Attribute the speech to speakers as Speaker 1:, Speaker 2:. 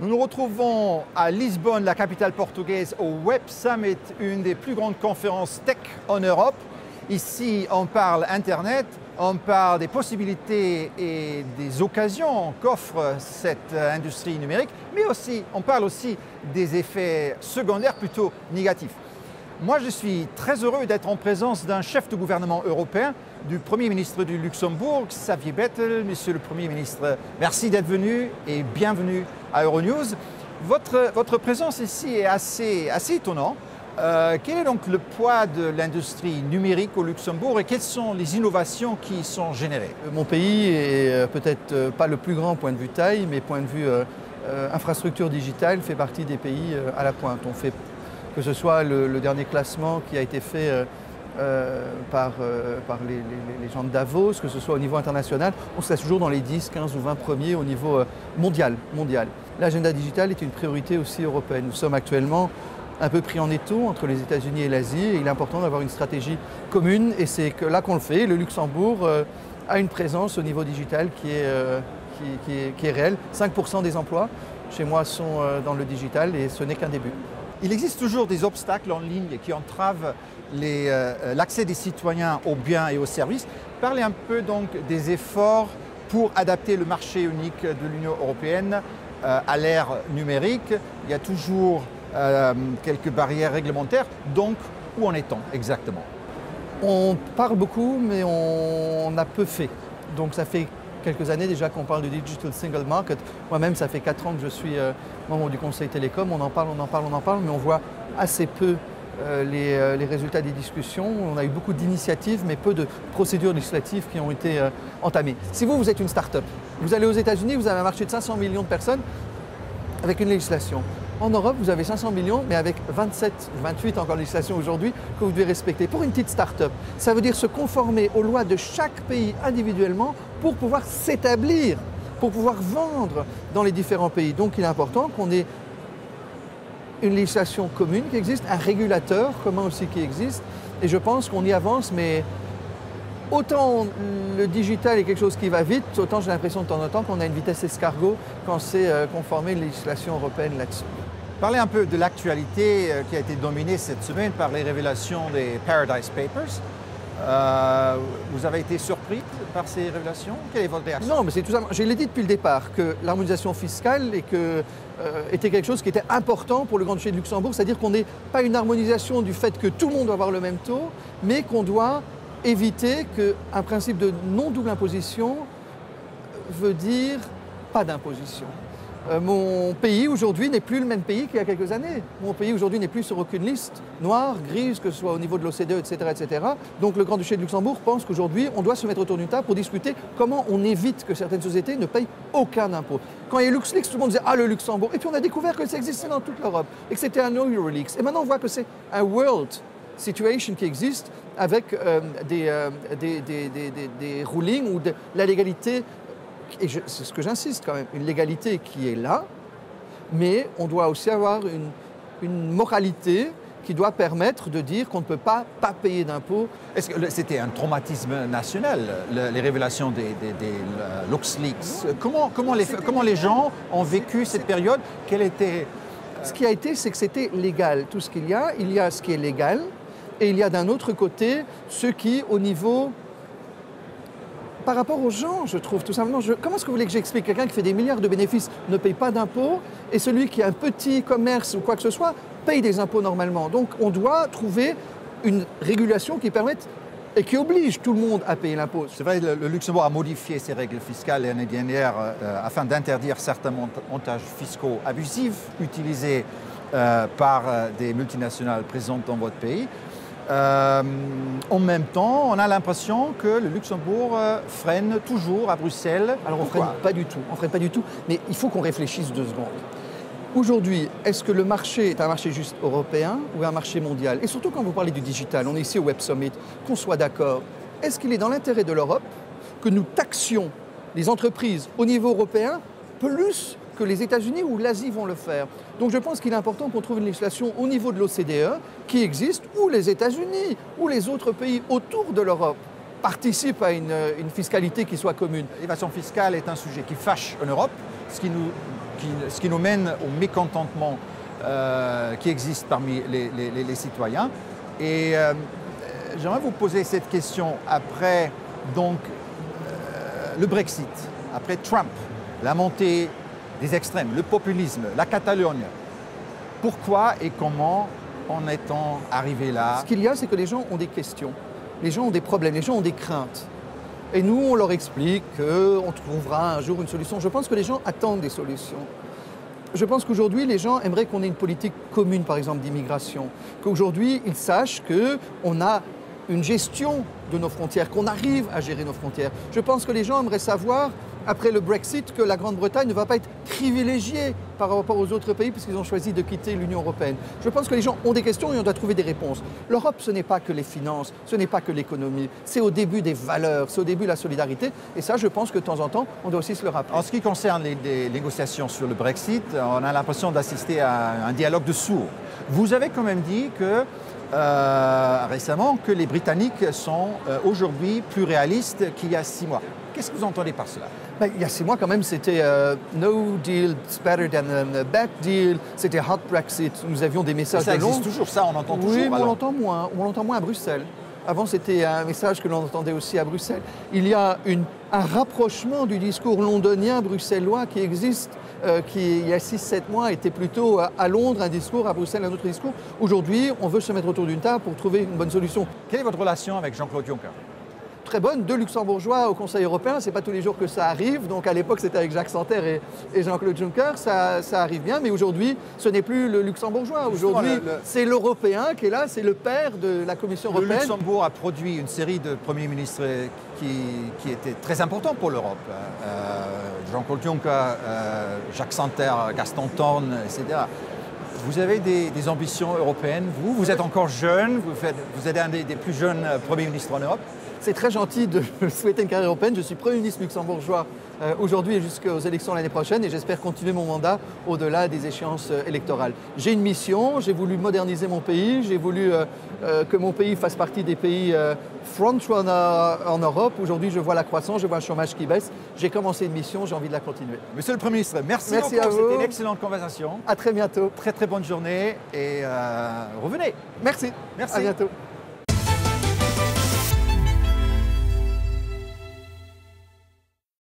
Speaker 1: Nous nous retrouvons à Lisbonne, la capitale portugaise, au Web Summit, une des plus grandes conférences tech en Europe. Ici, on parle Internet, on parle des possibilités et des occasions qu'offre cette industrie numérique, mais aussi, on parle aussi des effets secondaires plutôt négatifs. Moi, je suis très heureux d'être en présence d'un chef de gouvernement européen, du Premier ministre du Luxembourg, Xavier Bettel. Monsieur le Premier ministre, merci d'être venu et bienvenue à Euronews. Votre présence ici est assez étonnante. Quel est donc le poids de l'industrie numérique au Luxembourg et quelles sont les innovations qui y sont générées?
Speaker 2: Mon pays est peut-être pas le plus grand point de vue taille, mais point de vue infrastructure digitale fait partie des pays à la pointe. On fait, que ce soit le dernier classement qui a été fait par les gens de Davos, que ce soit au niveau international, on se place toujours dans les 10, 15 ou 20 premiers au niveau mondial. L'agenda digital est une priorité aussi européenne. Nous sommes actuellement un peu pris en étau entre les États-Unis et l'Asie et il est important d'avoir une stratégie commune et c'est là qu'on le fait. Le Luxembourg a une présence au niveau digital qui est réelle. 5% des emplois chez moi sont dans le digital et ce n'est qu'un début.
Speaker 1: Il existe toujours des obstacles en ligne qui entravent l'accès des citoyens aux biens et aux services. Parlez un peu donc des efforts pour adapter le marché unique de l'Union européenne à l'ère numérique. Il y a toujours quelques barrières réglementaires. Donc, où en est-on exactement?
Speaker 2: On parle beaucoup, mais on a peu fait. Donc ça fait quelques années déjà qu'on parle du Digital Single Market. Moi-même, ça fait 4 ans que je suis membre du Conseil Télécom. On en parle, mais on voit assez peu les résultats des discussions. On a eu beaucoup d'initiatives, mais peu de procédures législatives qui ont été entamées. Si vous êtes une start-up, vous allez aux États-Unis, vous avez un marché de 500 millions de personnes avec une législation. En Europe, vous avez 500 millions, mais avec 27, 28 encore législations aujourd'hui que vous devez respecter. Pour une petite start-up, ça veut dire se conformer aux lois de chaque pays individuellement pour pouvoir s'établir, pour pouvoir vendre dans les différents pays. Donc il est important qu'on ait une législation commune qui existe, un régulateur commun aussi qui existe. Et je pense qu'on y avance, mais autant le digital est quelque chose qui va vite, autant j'ai l'impression de temps en temps qu'on a une vitesse escargot quand c'est conformer une législation européenne là-dessus.
Speaker 1: Parlez un peu de l'actualité qui a été dominée cette semaine par les révélations des Paradise Papers. Vous avez été surpris par ces révélations? Quelle est votre réaction?
Speaker 2: Non, mais c'est tout simplement, je l'ai dit depuis le départ, que l'harmonisation fiscale était quelque chose qui était important pour le Grand-Duché de Luxembourg, c'est-à-dire qu'on n'est pas une harmonisation du fait que tout le monde doit avoir le même taux, mais qu'on doit éviter qu'un principe de non-double imposition veut dire pas d'imposition. Mon pays aujourd'hui n'est plus le même pays qu'il y a quelques années. Mon pays aujourd'hui n'est plus sur aucune liste noire, grise, que ce soit au niveau de l'OCDE, etc., etc. Donc le Grand-Duché de Luxembourg pense qu'aujourd'hui, on doit se mettre autour d'une table pour discuter comment on évite que certaines sociétés ne payent aucun impôt. Quand il y a eu LuxLeaks, tout le monde disait « Ah, le Luxembourg !» Et puis on a découvert que ça existait dans toute l'Europe et que c'était un no Euroleaks. Et maintenant, on voit que c'est un world situation qui existe avec des rulings ou de la légalité. Et c'est ce que j'insiste quand même, une légalité qui est là, mais on doit aussi avoir une moralité qui doit permettre de dire qu'on ne peut pas payer d'impôts.
Speaker 1: Est-ce que c'était un traumatisme national, les révélations des LuxLeaks? Comment les gens ont vécu cette période? Quelle était...
Speaker 2: Ce qui a été, c'est que c'était légal. Tout ce qu'il y a ce qui est légal, et il y a d'un autre côté ce qui, au niveau... Par rapport aux gens, je trouve, tout simplement, comment est-ce que vous voulez que j'explique? Quelqu'un qui fait des milliards de bénéfices ne paye pas d'impôts et celui qui a un petit commerce ou quoi que ce soit paye des impôts normalement. Donc on doit trouver une régulation qui permette et qui oblige tout le monde à payer l'impôt.
Speaker 1: C'est vrai, le Luxembourg a modifié ses règles fiscales l'année dernière afin d'interdire certains montages fiscaux abusifs utilisés par des multinationales présentes dans votre pays. En même temps, on a l'impression que le Luxembourg freine toujours à Bruxelles.
Speaker 2: Alors on ne freine pas du tout, mais il faut qu'on réfléchisse 2 secondes. Aujourd'hui, est-ce que le marché est un marché juste européen ou un marché mondial? Et surtout quand vous parlez du digital, on est ici au Web Summit, qu'on soit d'accord, est-ce qu'il est dans l'intérêt de l'Europe que nous taxions les entreprises au niveau européen plus que les États-Unis ou l'Asie vont le faire? Donc je pense qu'il est important qu'on trouve une législation au niveau de l'OCDE qui existe, où les États-Unis ou les autres pays autour de l'Europe participent à une fiscalité qui soit commune.
Speaker 1: L'évasion fiscale est un sujet qui fâche en Europe, ce qui nous ce qui nous mène au mécontentement qui existe parmi les citoyens. Et j'aimerais vous poser cette question après donc, le Brexit, après Trump, la montée des extrêmes, le populisme, la Catalogne. Pourquoi et comment en est-on arrivé là?
Speaker 2: Ce qu'il y a, c'est que les gens ont des questions, les gens ont des problèmes, les gens ont des craintes. Et nous, on leur explique qu'on trouvera un jour une solution. Je pense que les gens attendent des solutions. Je pense qu'aujourd'hui, les gens aimeraient qu'on ait une politique commune, par exemple, d'immigration. Qu'aujourd'hui, ils sachent qu'on a une gestion de nos frontières, qu'on arrive à gérer nos frontières. Je pense que les gens aimeraient savoir, après le Brexit, que la Grande-Bretagne ne va pas être privilégiée par rapport aux autres pays puisqu'ils ont choisi de quitter l'Union européenne. Je pense que les gens ont des questions et on doit trouver des réponses. L'Europe, ce n'est pas que les finances, ce n'est pas que l'économie, c'est au début des valeurs, c'est au début de la solidarité. Et ça, je pense que de temps en temps, on doit aussi se le rappeler.
Speaker 1: En ce qui concerne les négociations sur le Brexit, on a l'impression d'assister à un dialogue de sourds. Vous avez quand même dit que récemment que les Britanniques sont aujourd'hui plus réalistes qu'il y a 6 mois. Qu'est-ce que vous entendez par cela?
Speaker 2: Il y a 6 mois, quand même, c'était no deal, it's better than a bad deal. C'était hard Brexit. Nous avions des messages
Speaker 1: ça
Speaker 2: de Londres.
Speaker 1: Ça existe toujours, ça, on entend toujours.
Speaker 2: Oui, mais
Speaker 1: alors.
Speaker 2: on l'entend moins à Bruxelles. Avant, c'était un message que l'on entendait aussi à Bruxelles. Il y a un rapprochement du discours londonien bruxellois qui existe, qui, il y a 6-7 mois, était plutôt à Londres, un discours, à Bruxelles, un autre discours. Aujourd'hui, on veut se mettre autour d'une table pour trouver une bonne solution.
Speaker 1: Quelle est votre relation avec Jean-Claude Juncker?
Speaker 2: Très bonne, 2 Luxembourgeois au Conseil européen, c'est pas tous les jours que ça arrive. Donc à l'époque, c'était avec Jacques Santer et Jean-Claude Juncker, ça arrive bien. Mais aujourd'hui, ce n'est plus le Luxembourgeois. Aujourd'hui, c'est l'Européen qui est là, c'est le père de la Commission européenne.
Speaker 1: Le Luxembourg a produit une série de premiers ministres qui étaient très importants pour l'Europe. Jean-Claude Juncker, Jacques Santer, Gaston Thorn, etc. Vous avez des ambitions européennes, vous êtes encore jeune, vous êtes un des plus jeunes premiers ministres en Europe.
Speaker 2: C'est très gentil de souhaiter une carrière européenne. Je suis Premier ministre luxembourgeois aujourd'hui et jusqu'aux élections l'année prochaine et j'espère continuer mon mandat au-delà des échéances électorales. J'ai une mission, j'ai voulu moderniser mon pays, j'ai voulu que mon pays fasse partie des pays front-runner en Europe. Aujourd'hui, je vois la croissance, je vois un chômage qui baisse. J'ai commencé une mission, j'ai envie de la continuer.
Speaker 1: Monsieur le Premier ministre, merci beaucoup.
Speaker 2: À vous.
Speaker 1: C'était une excellente conversation.
Speaker 2: À très bientôt.
Speaker 1: Très très bonne journée et revenez.
Speaker 2: Merci.
Speaker 1: Merci.
Speaker 2: À bientôt.